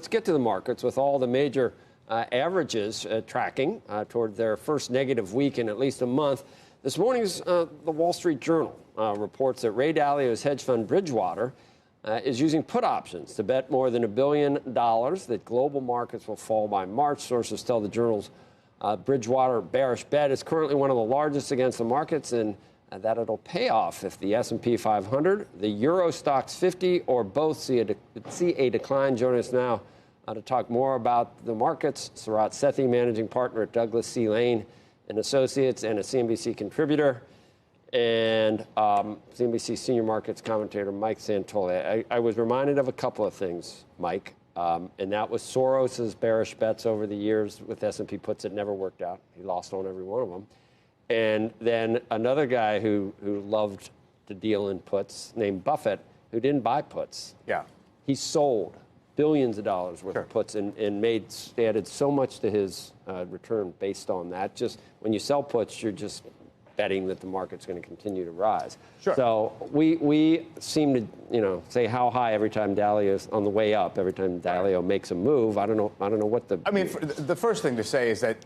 let's get to the markets with all the major averages tracking toward their first negative week in at least a month. This morning's the Wall Street Journal reports that Ray Dalio's hedge fund Bridgewater is using put options to bet more than $1 billion that global markets will fall by March. Sources tell the Journal's Bridgewater bearish bet is currently one of the largest against the markets, and that it'll pay off if the S&P 500, the Euro Stoxx 50, or both see a decline. Joining us now to talk more about the markets, Sarat Sethi, managing partner at Douglas C. Lane and Associates, and a CNBC contributor, and CNBC senior markets commentator Mike Santoli. I was reminded of a couple of things, Mike, and that was Soros's bearish bets over the years with S&P puts that never worked out. He lost on every one of them. And then another guy who loved to deal in puts named Buffett, who didn't buy puts. Yeah. He sold billions of dollars worth of puts and added so much to his return based on that. Just when you sell puts, you're just betting that the market's going to continue to rise. Sure. So we seem to, say how high every time Dalio's on the way up, every time Dalio makes a move. I don't know what the... I mean, the first thing to say is that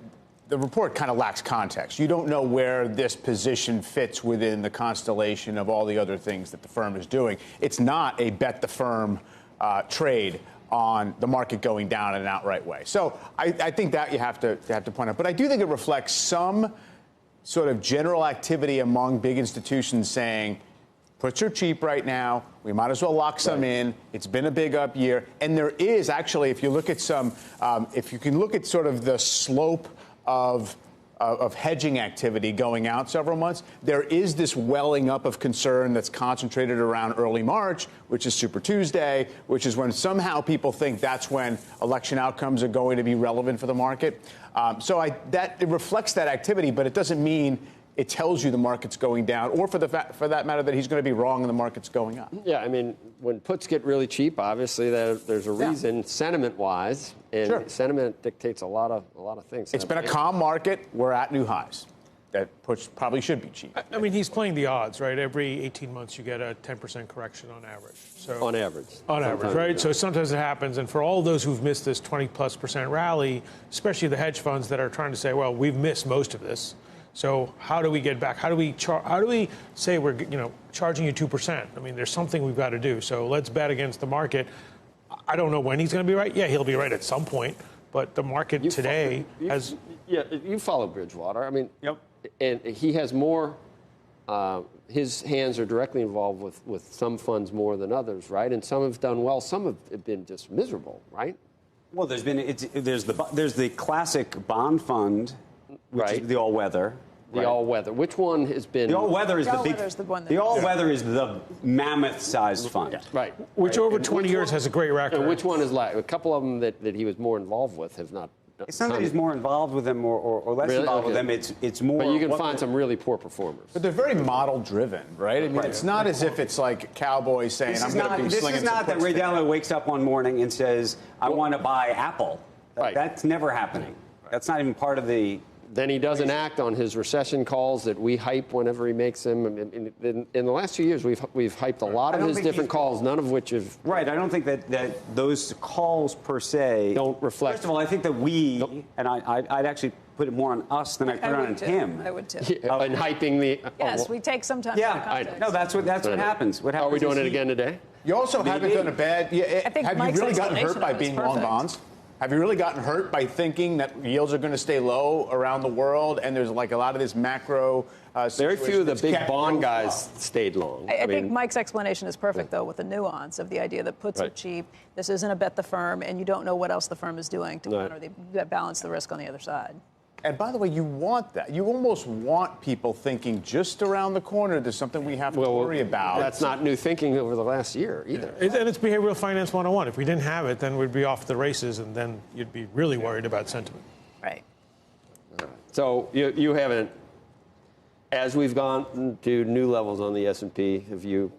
the report kind of lacks context. You don't know where this position fits within the constellation of all the other things that the firm is doing. It's not a bet the firm trade on the market going down in an outright way. So I think that you have to point out. But I do think it reflects some sort of general activity among big institutions saying, puts are cheap right now. We might as well lock some in. It's been a big up year. And there is actually, if you look at if you can look at sort of the slope of hedging activity going out several months, there is this welling up of concern that's concentrated around early March, which is Super Tuesday, which is when somehow people think that's when election outcomes are going to be relevant for the market. It reflects that activity, but it doesn't mean it tells you the market's going down, or for that matter, that he's going to be wrong and the market's going up. Yeah, I mean, when puts get really cheap, obviously there's a reason, sentiment-wise, and sentiment dictates a lot of things. It's been a calm market. We're at new highs. That puts probably should be cheap. I mean, he's playing the odds, right? Every 18 months you get a 10% correction on average. So on average. On average, right? So sometimes it happens. And for all those who've missed this 20+% rally, especially the hedge funds that are trying to say, well, we've missed most of this. So how do we get back? How do we say we're charging you 2%? I mean, there's something we've got to do. So let's bet against the market. I don't know when he's going to be right. Yeah, he'll be right at some point. But the market today has... Yeah, you follow Bridgewater. I mean, and he has more... his hands are directly involved with some funds more than others, right? And some have done well. Some have been just miserable, right? Well, there's the classic bond fund, which is the all-weather. The all-weather. Which one has been... The all-weather is the big... The all-weather is the mammoth-sized fund. Yeah. Right. Which over 20 years has a great record. And which one is like... A couple of them that he was more involved with have not... It's not that he's more involved with them or less involved with them. It's more... But you can find some really poor performers. But they're very model-driven, right? I mean, it's not as if it's like Cowboys saying, I'm going to be slinging... This is not that Ray Dalio wakes up one morning and says, I want to buy Apple. That's never happening. That's not even part of the... Then he doesn't act on his recession calls that we hype whenever he makes them. In the last 2 years, we've hyped a lot of his different calls, none of which have... Right. I don't think that those calls per se... Don't reflect... First of all, I think that we, and I'd actually put it more on us than I put it on him. I would too. And hyping the... Yes, we take some time for context. No, that's what happens. What happens? Are we doing it again today? You also haven't done a bad... I think have you really gotten hurt by being long bonds? Have you really gotten hurt by thinking that yields are going to stay low around the world and there's like a lot of this macro Very few of the big bond guys stayed long. I think Mike's explanation is perfect, though, with the nuance of the idea that puts are cheap. This isn't a bet the firm, and you don't know what else the firm is doing to balance the risk on the other side. And by the way, you want that. You almost want people thinking just around the corner there's something we have to worry about. That's not new thinking over the last year either. And it's behavioral finance 101. If we didn't have it, then we'd be off the races, and then you'd be really worried about sentiment. Right. So you haven't, as we've gone to new levels on the S&P, have you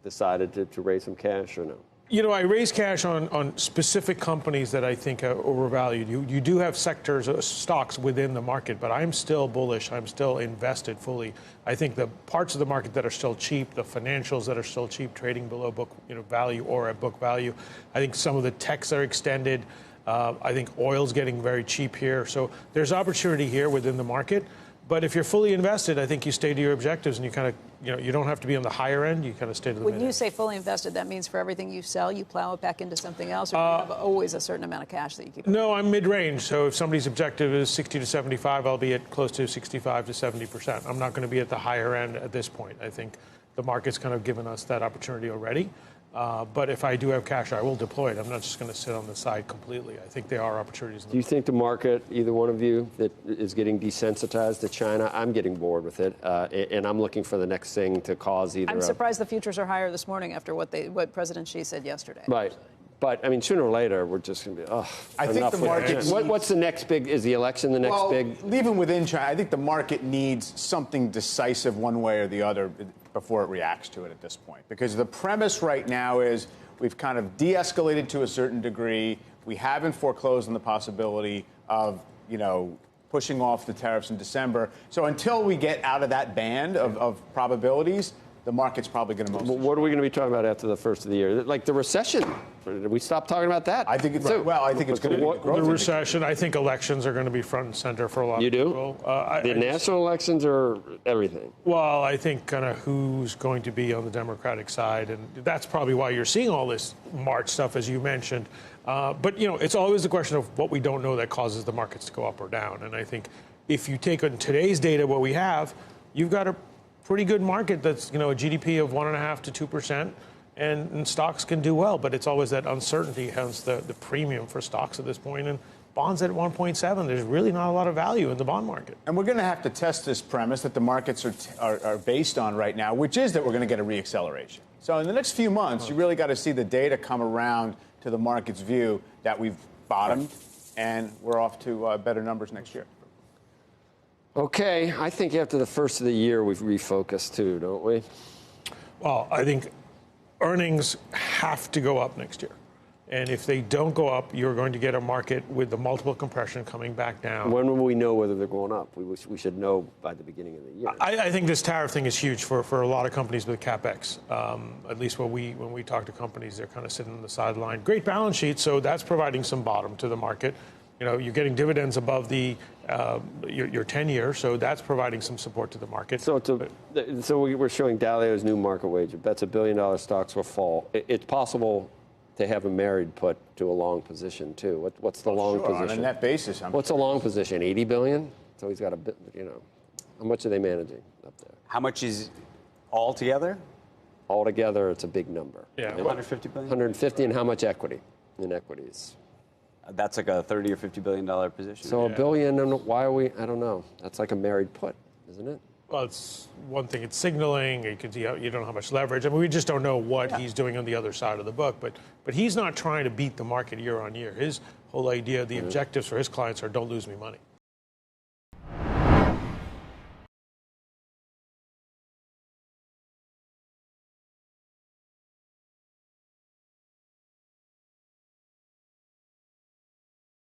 decided to raise some cash or no? You know, I raise cash on specific companies that I think are overvalued. You do have sectors, stocks within the market, but I'm still bullish. I'm still invested fully. I think the parts of the market that are still cheap, the financials that are still cheap, trading below book value or at book value. I think some of the techs are extended. I think oil's getting very cheap here. So there's opportunity here within the market. But if you're fully invested, I think you stay to your objectives and you kind of, you don't have to be on the higher end. You kind of stay to the mid-end. When you say fully invested, that means for everything you sell, you plow it back into something else, or do you have always a certain amount of cash that you keep? No, I'm mid-range. So if somebody's objective is 60 to 75, I'll be at close to 65 to 70%. I'm not going to be at the higher end at this point. I think the market's kind of given us that opportunity already. But if I do have cash, I will deploy it. I'm not just going to sit on the side completely. I think there are opportunities. Do you think the market, either one of you, that is getting desensitized to China? I'm getting bored with it, and I'm looking for the next thing to cause either. I'm surprised the futures are higher this morning after what President Xi said yesterday. Right. But, I mean, sooner or later, we're just going to be, I think the market... What's the next big... Is the election the next big... Even within China, I think the market needs something decisive one way or the other before it reacts to it at this point. Because the premise right now is we've kind of de-escalated to a certain degree. We haven't foreclosed on the possibility of, pushing off the tariffs in December. So until we get out of that band of probabilities, the market's probably going to mostly... What are we going to be talking about after the first of the year? Like the recession. Did we stop talking about that? I think it's... Well, I think it's going to be the recession. I think elections are going to be front and center for a lot of people. You do? The national elections or everything? Well, I think kind of who's going to be on the Democratic side, and that's probably why you're seeing all this March stuff, as you mentioned. But, it's always the question of what we don't know that causes the markets to go up or down. And I think if you take on today's data, what we have, you've got a pretty good market that's, a GDP of 1.5% to 2%, and stocks can do well, but it's always that uncertainty, hence the premium for stocks at this point, and bonds at 1.7. There's really not a lot of value in the bond market. And we're going to have to test this premise that the markets are based on right now, which is that we're going to get a reacceleration. So in the next few months, you really got to see the data come around to the market's view that we've bottomed, and we're off to better numbers next year. Okay, I think after the first of the year, we've refocused too, don't we? Well, I think earnings have to go up next year. And if they don't go up, you're going to get a market with the multiple compression coming back down. When will we know whether they're going up? We should know by the beginning of the year. I think this tariff thing is huge for a lot of companies with CapEx. At least when we talk to companies, they're kind of sitting on the sideline. Great balance sheet, so that's providing some bottom to the market. You're getting dividends above your 10-year, so that's providing some support to the market. So we're showing Dalio's new market wager. Bets $1 billion stocks will fall. It's possible to have a married put to a long position too. What's the long position? On a net basis. What's a long position? 80 billion. So he's got a bit. How much are they managing up there? How much is all together? Altogether, it's a big number. Yeah, 150 billion. 150, and how much equity in equities? That's like a $30 or $50 billion position. So $1 billion, and why are we? I don't know. That's like a married put, isn't it? Well, it's one thing. It's signaling. You can see you don't know how much leverage. I mean, we just don't know what he's doing on the other side of the book. But he's not trying to beat the market year on year. His whole idea, the objectives for his clients are don't lose me money.